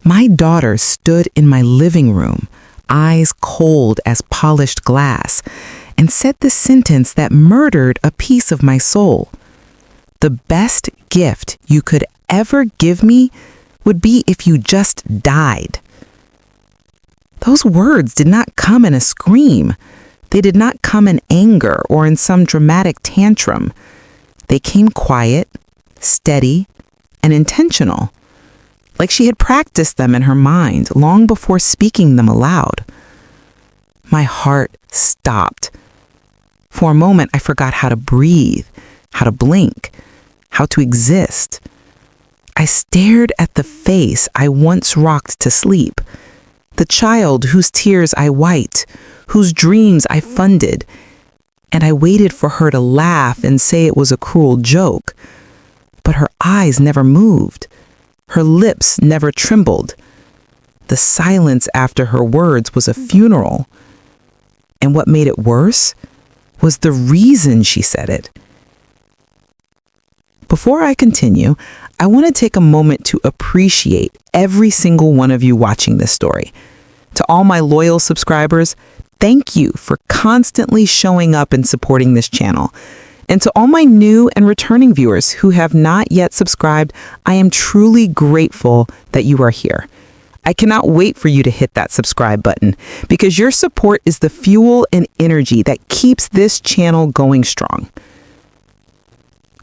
My daughter stood in my living room, eyes cold as polished glass, and said the sentence that murdered a piece of my soul. The best gift you could ever give me would be if you just died. Those words did not come in a scream. They did not come in anger or in some dramatic tantrum. They came quiet, steady, and intentional, like she had practiced them in her mind long before speaking them aloud. My heart stopped. For a moment, I forgot how to breathe, how to blink, how to exist. I stared at the face I once rocked to sleep, the child whose tears I wiped, whose dreams I funded, and I waited for her to laugh and say it was a cruel joke. But her eyes never moved. Her lips never trembled. The silence after her words was a funeral. And what made it worse was the reason she said it. Before I continue, I want to take a moment to appreciate every single one of you watching this story. To all my loyal subscribers, thank you for constantly showing up and supporting this channel. And to all my new and returning viewers who have not yet subscribed, I am truly grateful that you are here. I cannot wait for you to hit that subscribe button because your support is the fuel and energy that keeps this channel going strong.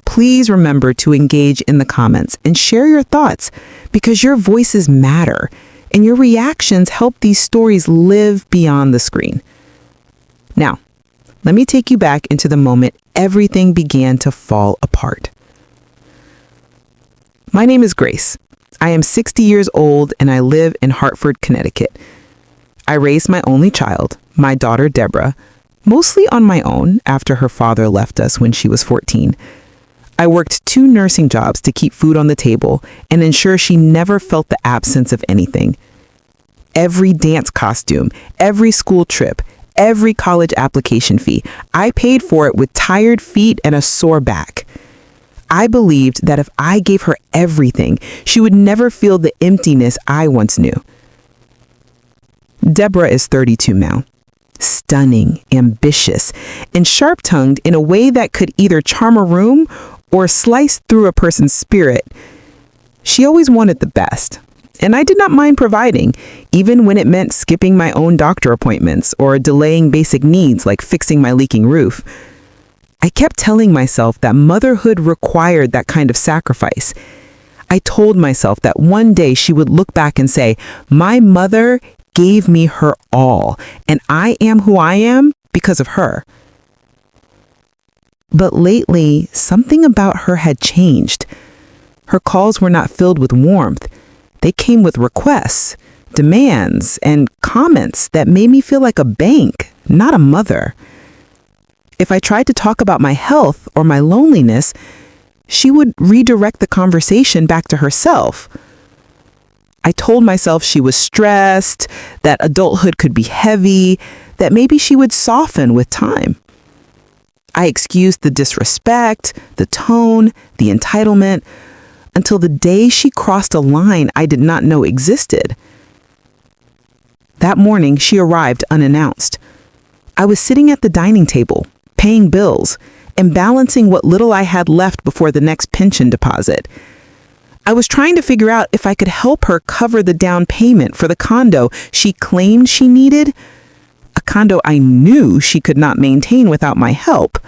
Please remember to engage in the comments and share your thoughts because your voices matter and your reactions help these stories live beyond the screen. Now, let me take you back into the moment everything began to fall apart. My name is Grace. I am 60 years old and I live in Hartford, Connecticut. I raised my only child, my daughter Deborah, mostly on my own after her father left us when she was 14. I worked 2 nursing jobs to keep food on the table and ensure she never felt the absence of anything. Every dance costume, every school trip, every college application fee, I paid for it with tired feet and a sore back. I believed that if I gave her everything, she would never feel the emptiness I once knew. Deborah is 32 now. Stunning, ambitious, and sharp-tongued in a way that could either charm a room or slice through a person's spirit. She always wanted the best, and I did not mind providing, even when it meant skipping my own doctor appointments or delaying basic needs like fixing my leaking roof. I kept telling myself that motherhood required that kind of sacrifice. I told myself that one day she would look back and say, "My mother gave me her all, and I am who I am because of her." But lately, something about her had changed. Her calls were not filled with warmth. They came with requests, demands, and comments that made me feel like a bank, not a mother. If I tried to talk about my health or my loneliness, she would redirect the conversation back to herself. I told myself she was stressed, that adulthood could be heavy, that maybe she would soften with time. I excused the disrespect, the tone, the entitlement, until the day she crossed a line I did not know existed. That morning, she arrived unannounced. I was sitting at the dining table, paying bills, and balancing what little I had left before the next pension deposit. I was trying to figure out if I could help her cover the down payment for the condo she claimed she needed, a condo I knew she could not maintain without my help.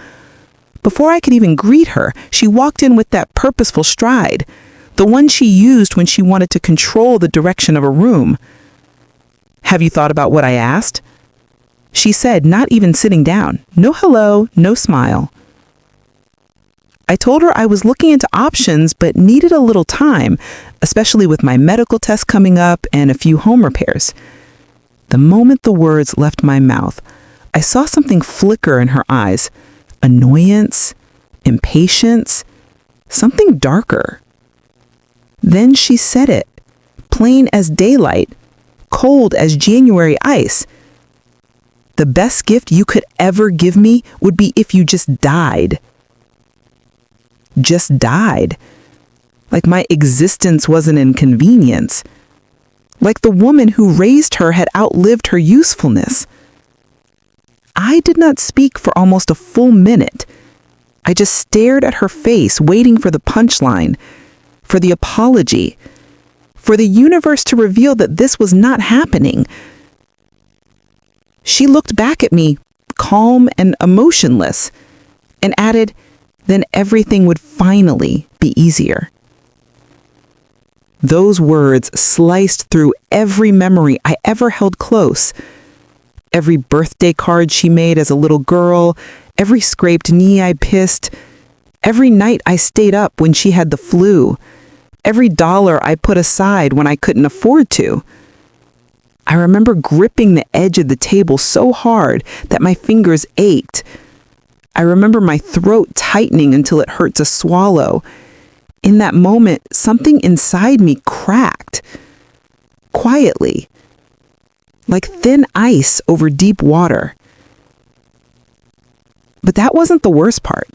Before I could even greet her, she walked in with that purposeful stride, the one she used when she wanted to control the direction of a room. "Have you thought about what I asked?" She said, not even sitting down. No hello, no smile. I told her I was looking into options but needed a little time, especially with my medical test coming up and a few home repairs. The moment the words left my mouth, I saw something flicker in her eyes. Annoyance, impatience, something darker. Then she said it, plain as daylight, cold as January ice. "The best gift you could ever give me would be if you just died." Just died. Like my existence was an inconvenience. like the woman who raised her had outlived her usefulness. I did not speak for almost a full minute. I just stared at her face, waiting for the punchline, for the apology, for the universe to reveal that this was not happening. She looked back at me, calm and emotionless, and added, then everything would finally be easier. Those words sliced through every memory I ever held close. Every birthday card she made as a little girl, every scraped knee I pissed, every night I stayed up when she had the flu, every dollar I put aside when I couldn't afford to. I remember gripping the edge of the table so hard that my fingers ached. I remember my throat tightening until it hurt to swallow. In that moment, something inside me cracked. Quietly. Like thin ice over deep water. But that wasn't the worst part.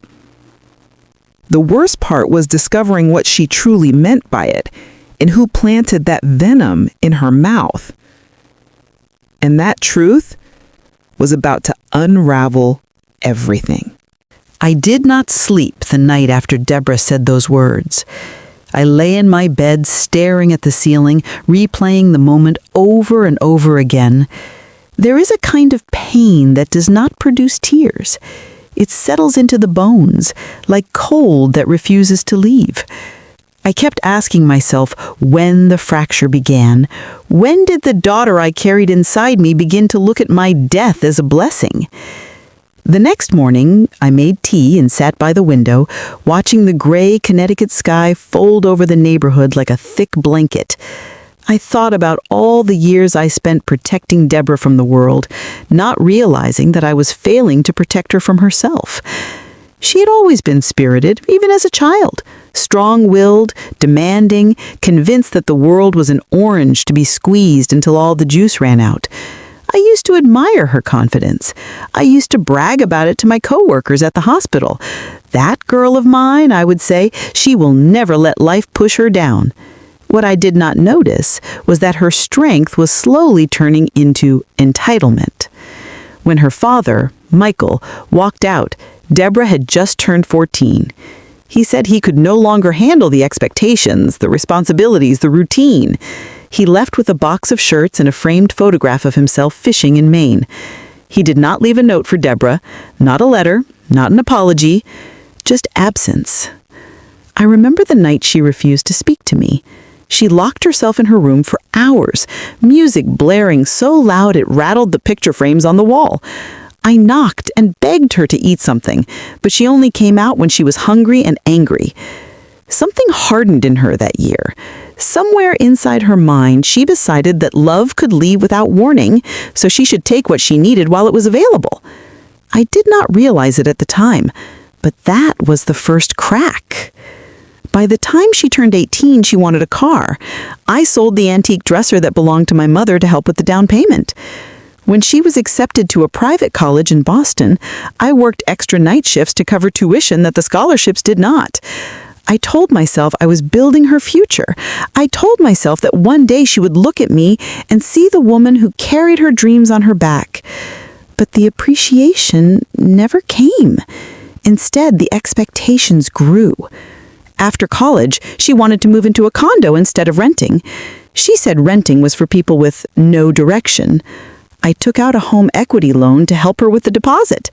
The worst part was discovering what she truly meant by it and who planted that venom in her mouth. And that truth was about to unravel everything. I did not sleep the night after Deborah said those words. I lay in my bed staring at the ceiling, replaying the moment over and over again. There is a kind of pain that does not produce tears. It settles into the bones, like cold that refuses to leave. I kept asking myself when the fracture began. When did the daughter I carried inside me begin to look at my death as a blessing? The next morning, I made tea and sat by the window, watching the gray Connecticut sky fold over the neighborhood like a thick blanket. I thought about all the years I spent protecting Deborah from the world, not realizing that I was failing to protect her from herself. She had always been spirited, even as a child, strong-willed, demanding, convinced that the world was an orange to be squeezed until all the juice ran out. I used to admire her confidence. I used to brag about it to my coworkers at the hospital. That girl of mine, I would say, she will never let life push her down. What I did not notice was that her strength was slowly turning into entitlement. When her father, Michael, walked out, Deborah had just turned 14. He said he could no longer handle the expectations, the responsibilities, the routine. He left with a box of shirts and a framed photograph of himself fishing in Maine. He did not leave a note for Deborah, not a letter, not an apology, just absence. I remember the night she refused to speak to me. She locked herself in her room for hours, music blaring so loud it rattled the picture frames on the wall. I knocked and begged her to eat something, but she only came out when she was hungry and angry. Something hardened in her that year. Somewhere inside her mind, she decided that love could leave without warning, so she should take what she needed while it was available. I did not realize it at the time, but that was the first crack. By the time she turned 18, she wanted a car. I sold the antique dresser that belonged to my mother to help with the down payment. When she was accepted to a private college in Boston, I worked extra night shifts to cover tuition that the scholarships did not. I told myself I was building her future. I told myself that one day she would look at me and see the woman who carried her dreams on her back. But the appreciation never came. Instead, the expectations grew. After college, she wanted to move into a condo instead of renting. She said renting was for people with no direction. I took out a home equity loan to help her with the deposit.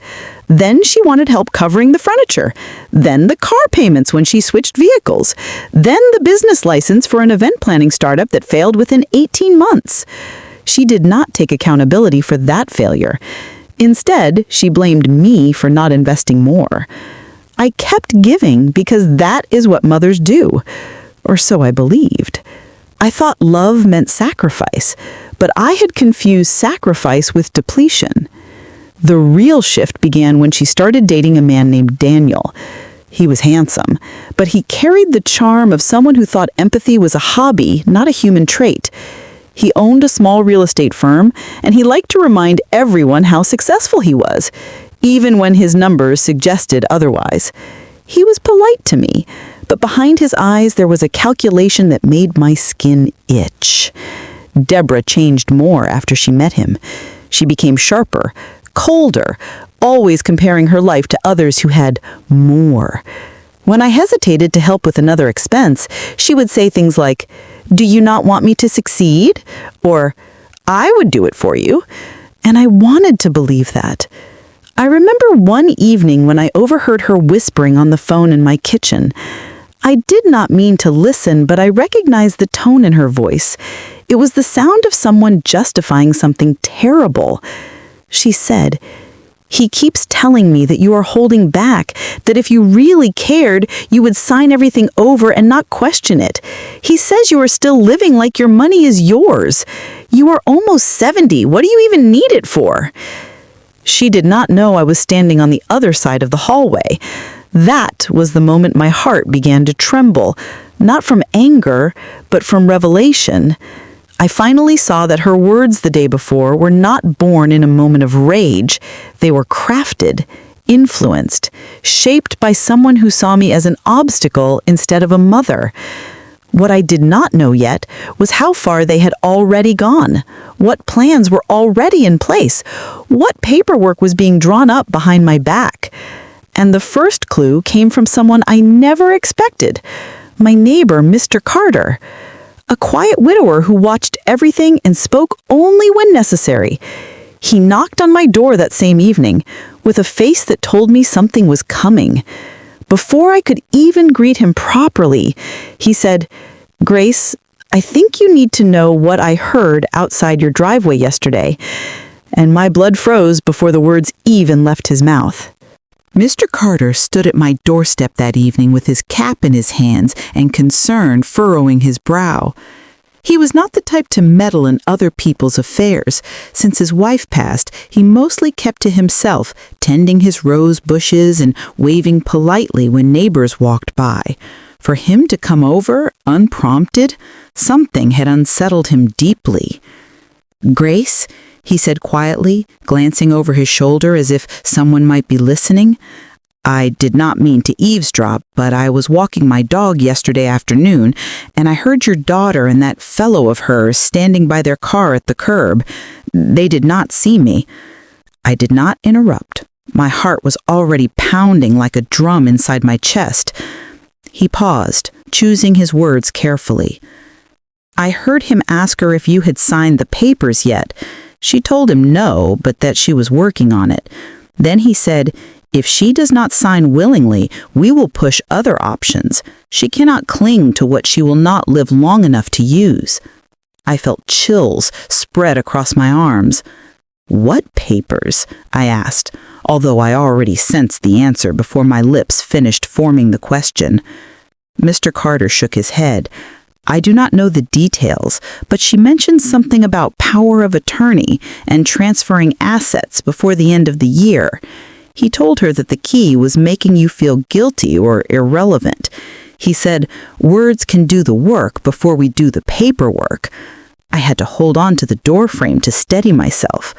Then she wanted help covering the furniture. Then the car payments when she switched vehicles. Then the business license for an event planning startup that failed within 18 months. She did not take accountability for that failure. Instead, she blamed me for not investing more. I kept giving because that is what mothers do, or so I believed. I thought love meant sacrifice, but I had confused sacrifice with depletion. The real shift began when she started dating a man named Daniel. He was handsome, but he carried the charm of someone who thought empathy was a hobby, not a human trait. He owned a small real estate firm, and he liked to remind everyone how successful he was, even when his numbers suggested otherwise. He was polite to me, but behind his eyes there was a calculation that made my skin itch. Deborah changed more after she met him. She became sharper, colder, always comparing her life to others who had more. When I hesitated to help with another expense, she would say things like, "Do you not want me to succeed?" Or, "I would do it for you." And I wanted to believe that. I remember one evening when I overheard her whispering on the phone in my kitchen. I did not mean to listen, but I recognized the tone in her voice. It was the sound of someone justifying something terrible. She said, "He keeps telling me that you are holding back, that if you really cared, you would sign everything over and not question it. He says you are still living like your money is yours. You are almost 70. What do you even need it for?" She did not know I was standing on the other side of the hallway. That was the moment my heart began to tremble, not from anger, but from revelation. I finally saw that her words the day before were not born in a moment of rage. They were crafted, influenced, shaped by someone who saw me as an obstacle instead of a mother. What I did not know yet was how far they had already gone, what plans were already in place, what paperwork was being drawn up behind my back. And the first clue came from someone I never expected, my neighbor, Mr. Carter. A quiet widower who watched everything and spoke only when necessary. He knocked on my door that same evening with a face that told me something was coming. Before I could even greet him properly, he said, "Grace, I think you need to know what I heard outside your driveway yesterday." And my blood froze before the words even left his mouth. Mr. Carter stood at my doorstep that evening with his cap in his hands and concern furrowing his brow. He was not the type to meddle in other people's affairs. Since his wife passed, he mostly kept to himself, tending his rose bushes and waving politely when neighbors walked by. For him to come over, unprompted, something had unsettled him deeply. "Grace," he said quietly, glancing over his shoulder as if someone might be listening. "I did not mean to eavesdrop, but I was walking my dog yesterday afternoon, and I heard your daughter and that fellow of hers standing by their car at the curb. They did not see me." I did not interrupt. My heart was already pounding like a drum inside my chest. He paused, choosing his words carefully. "I heard him ask her if you had signed the papers yet. She told him no, but that she was working on it. Then he said, 'If she does not sign willingly, we will push other options. She cannot cling to what she will not live long enough to use.'" I felt chills spread across my arms. "What papers?" I asked, although I already sensed the answer before my lips finished forming the question. Mr. Carter shook his head. "I do not know the details, but she mentioned something about power of attorney and transferring assets before the end of the year. He told her that the key was making you feel guilty or irrelevant. He said, 'Words can do the work before we do the paperwork.'" I had to hold on to the doorframe to steady myself.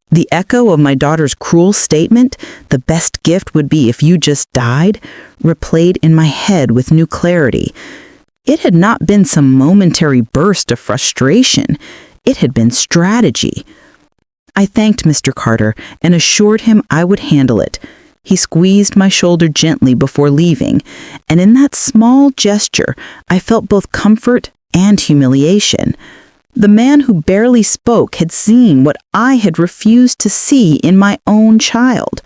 The echo of my daughter's cruel statement, "The best gift would be if you just died," replayed in my head with new clarity. It had not been some momentary burst of frustration. It had been strategy. I thanked Mr. Carter and assured him I would handle it. He squeezed my shoulder gently before leaving, and in that small gesture, I felt both comfort and humiliation. The man who barely spoke had seen what I had refused to see in my own child.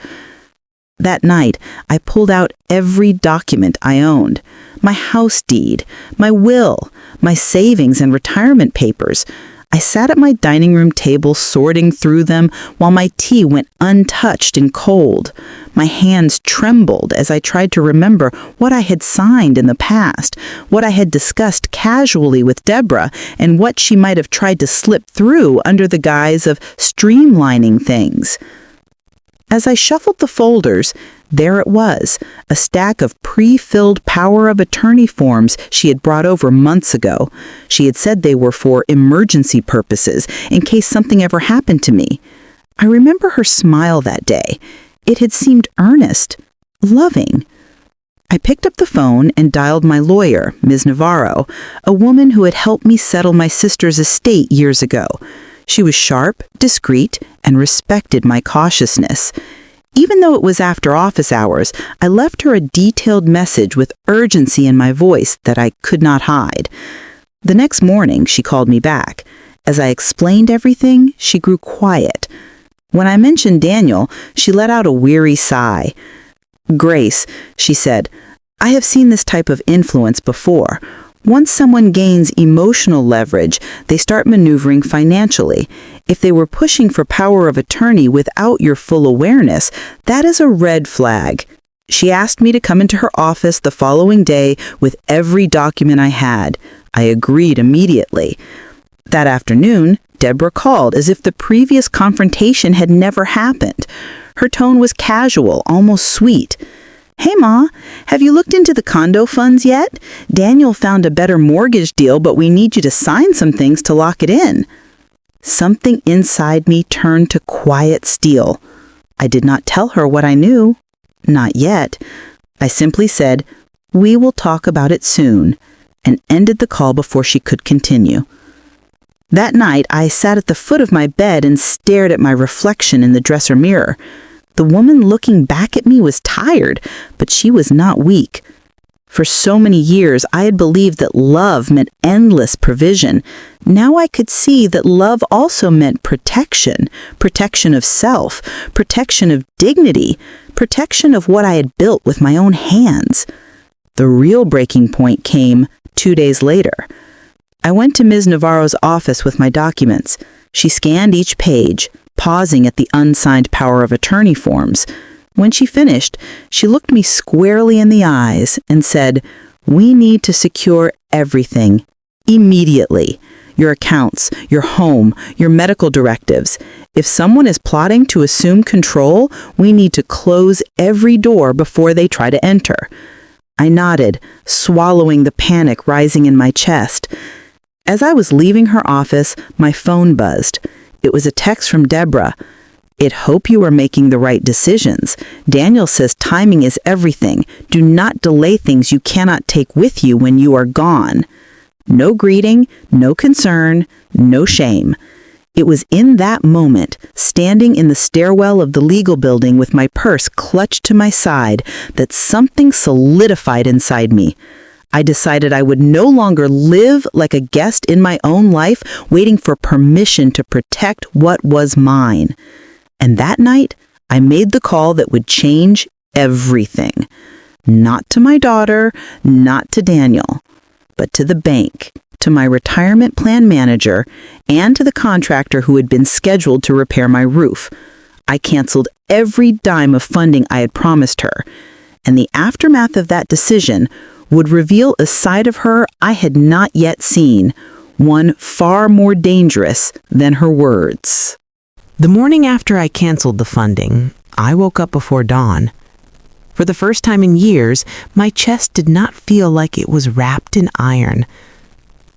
That night, I pulled out every document I owned. My house deed, my will, my savings and retirement papers. I sat at my dining room table sorting through them while my tea went untouched and cold. My hands trembled as I tried to remember what I had signed in the past, what I had discussed casually with Deborah, and what she might have tried to slip through under the guise of streamlining things. As I shuffled the folders, there it was, a stack of pre-filled power of attorney forms she had brought over months ago. She had said they were for emergency purposes, in case something ever happened to me. I remember her smile that day. It had seemed earnest, loving. I picked up the phone and dialed my lawyer, Ms. Navarro, a woman who had helped me settle my sister's estate years ago. She was sharp, discreet, and respected my cautiousness. Even though it was after office hours, I left her a detailed message with urgency in my voice that I could not hide. The next morning, she called me back. As I explained everything, she grew quiet. When I mentioned Daniel, she let out a weary sigh. "Grace," she said, "I have seen this type of influence before. Once someone gains emotional leverage, they start maneuvering financially. If they were pushing for power of attorney without your full awareness, that is a red flag." She asked me to come into her office the following day with every document I had. I agreed immediately. That afternoon, Deborah called as if the previous confrontation had never happened. Her tone was casual, almost sweet. "Hey, Ma, have you looked into the condo funds yet? Daniel found a better mortgage deal, but we need you to sign some things to lock it in." Something inside me turned to quiet steel. I did not tell her what I knew. Not yet. I simply said, "We will talk about it soon," and ended the call before she could continue. That night, I sat at the foot of my bed and stared at my reflection in the dresser mirror. The woman looking back at me was tired, but she was not weak. For so many years, I had believed that love meant endless provision. Now I could see that love also meant protection, protection of self, protection of dignity, protection of what I had built with my own hands. The real breaking point came 2 days later. I went to Ms. Navarro's office with my documents. She scanned each page, pausing at the unsigned power of attorney forms. When she finished, she looked me squarely in the eyes and said, "We need to secure everything, immediately. Your accounts, your home, your medical directives. If someone is plotting to assume control, we need to close every door before they try to enter." I nodded, swallowing the panic rising in my chest. As I was leaving her office, my phone buzzed. It was a text from Deborah. "It hope you are making the right decisions. Daniel says timing is everything. Do not delay things you cannot take with you when you are gone." No greeting, no concern, no shame. It was in that moment, standing in the stairwell of the legal building with my purse clutched to my side, that something solidified inside me. I decided I would no longer live like a guest in my own life, waiting for permission to protect what was mine. And that night, I made the call that would change everything. Not to my daughter, not to Daniel, but to the bank, to my retirement plan manager, and to the contractor who had been scheduled to repair my roof. I canceled every dime of funding I had promised her, and the aftermath of that decision would reveal a side of her I had not yet seen, one far more dangerous than her words. The morning after I canceled the funding, I woke up before dawn. For the first time in years, my chest did not feel like it was wrapped in iron.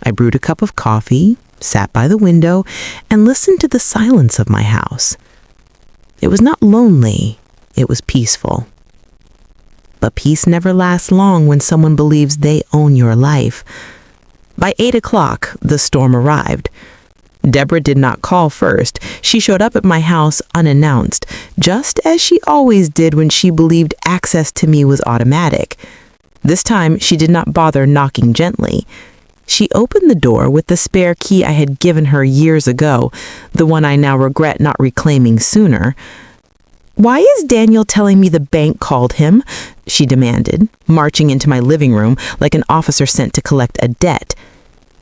I brewed a cup of coffee, sat by the window, and listened to the silence of my house. It was not lonely, it was peaceful. But peace never lasts long when someone believes they own your life. By 8 o'clock, the storm arrived. Deborah did not call first. She showed up at my house unannounced, just as she always did when she believed access to me was automatic. This time, she did not bother knocking gently. She opened the door with the spare key I had given her years ago, the one I now regret not reclaiming sooner. "Why is Daniel telling me the bank called him?" she demanded, marching into my living room like an officer sent to collect a debt.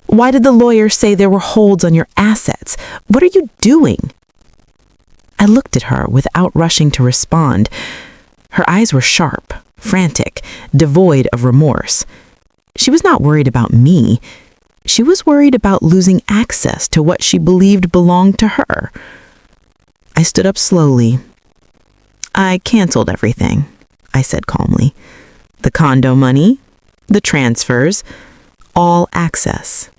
"Why did the lawyer say there were holds on your assets? What are you doing?" I looked at her without rushing to respond. Her eyes were sharp, frantic, devoid of remorse. She was not worried about me. She was worried about losing access to what she believed belonged to her. I stood up slowly. "I canceled everything," I said calmly. "The condo money, the transfers, all access."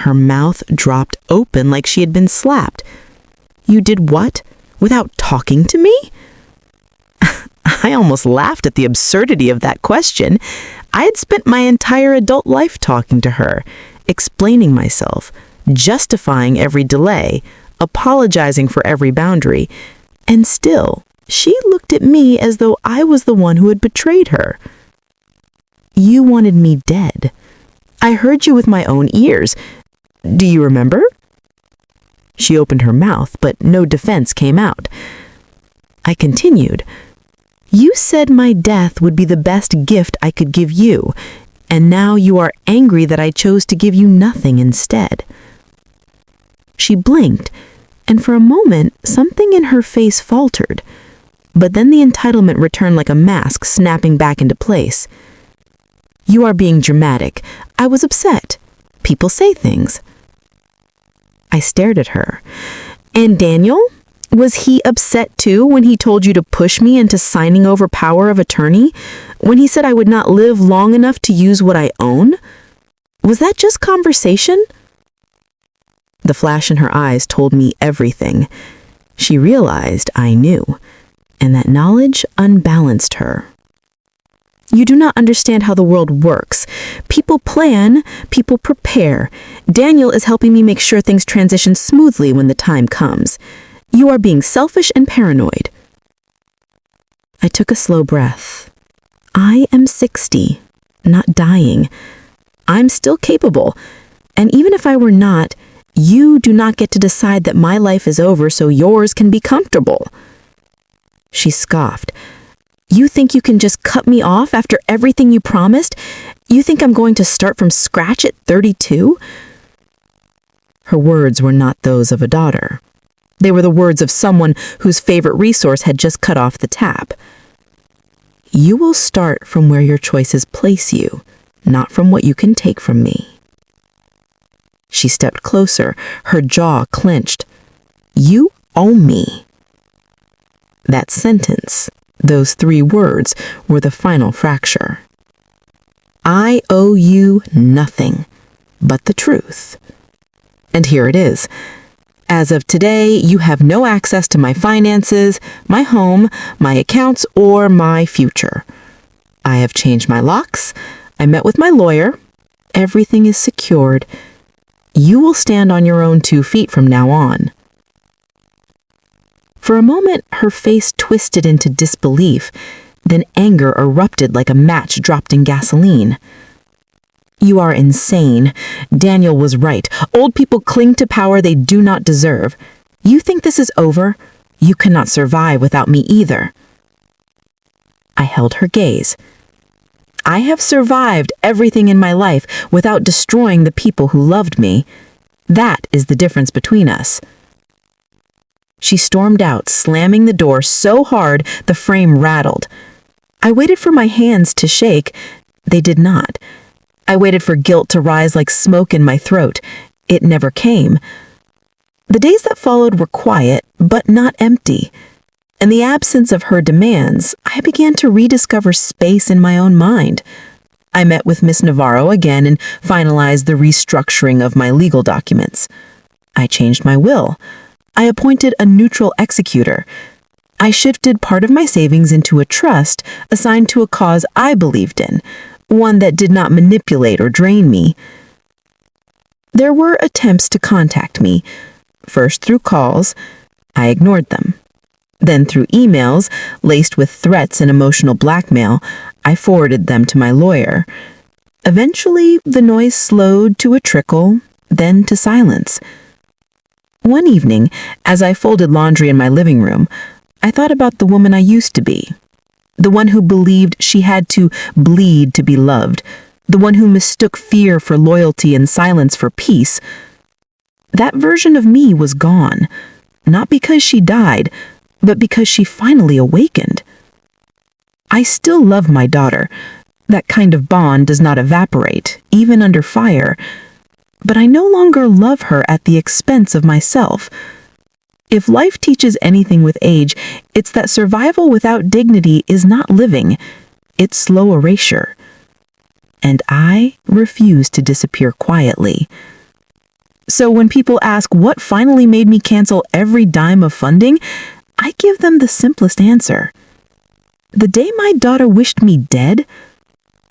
Her mouth dropped open like she had been slapped. "You did what? Without talking to me?" I almost laughed at the absurdity of that question. I had spent my entire adult life talking to her, explaining myself, justifying every delay, apologizing for every boundary, and still, she looked at me as though I was the one who had betrayed her. You wanted me dead. I heard you with my own ears. Do you remember? She opened her mouth, but no defense came out. I continued. You said my death would be the best gift I could give you, and now you are angry that I chose to give you nothing instead. She blinked, and for a moment, something in her face faltered. But then the entitlement returned like a mask, snapping back into place. You are being dramatic. I was upset. People say things. I stared at her. And Daniel? Was he upset too when he told you to push me into signing over power of attorney? When he said I would not live long enough to use what I own? Was that just conversation? The flash in her eyes told me everything. She realized I knew, and that knowledge unbalanced her. You do not understand how the world works. People plan, people prepare. Daniel is helping me make sure things transition smoothly when the time comes. You are being selfish and paranoid. I took a slow breath. I am 60, not dying. I'm still capable, and even if I were not, you do not get to decide that my life is over so yours can be comfortable. She scoffed. You think you can just cut me off after everything you promised? You think I'm going to start from scratch at 32? Her words were not those of a daughter. They were the words of someone whose favorite resource had just cut off the tap. You will start from where your choices place you, not from what you can take from me. She stepped closer, her jaw clenched. You owe me. That sentence, those 3 words, were the final fracture. I owe you nothing but the truth. And here it is. As of today, you have no access to my finances, my home, my accounts, or my future. I have changed my locks. I met with my lawyer. Everything is secured. You will stand on your own 2 feet from now on. For a moment, her face twisted into disbelief, then anger erupted like a match dropped in gasoline. You are insane. Daniel was right. Old people cling to power they do not deserve. You think this is over? You cannot survive without me either. I held her gaze. I have survived everything in my life without destroying the people who loved me. That is the difference between us. She stormed out, slamming the door so hard the frame rattled. I waited for my hands to shake. They did not. I waited for guilt to rise like smoke in my throat. It never came. The days that followed were quiet, but not empty. In the absence of her demands, I began to rediscover space in my own mind. I met with Miss Navarro again and finalized the restructuring of my legal documents. I changed my will. I appointed a neutral executor. I shifted part of my savings into a trust assigned to a cause I believed in, one that did not manipulate or drain me. There were attempts to contact me, first through calls. I ignored them. Then through emails, laced with threats and emotional blackmail, I forwarded them to my lawyer. Eventually, the noise slowed to a trickle, then to silence. One evening, as I folded laundry in my living room, I thought about the woman I used to be. The one who believed she had to bleed to be loved. The one who mistook fear for loyalty and silence for peace. That version of me was gone, not because she died, but because she finally awakened. I still love my daughter. That kind of bond does not evaporate, even under fire. But I no longer love her at the expense of myself. If life teaches anything with age, it's that survival without dignity is not living. It's slow erasure. And I refuse to disappear quietly. So when people ask what finally made me cancel every dime of funding, I give them the simplest answer. The day my daughter wished me dead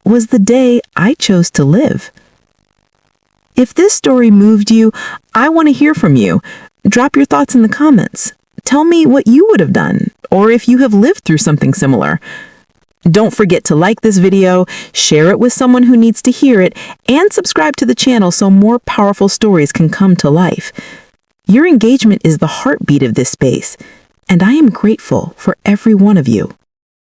was the day I chose to live. If this story moved you, I want to hear from you. Drop your thoughts in the comments. Tell me what you would have done, or if you have lived through something similar. Don't forget to like this video, share it with someone who needs to hear it, and subscribe to the channel so more powerful stories can come to life. Your engagement is the heartbeat of this space, and I am grateful for every one of you.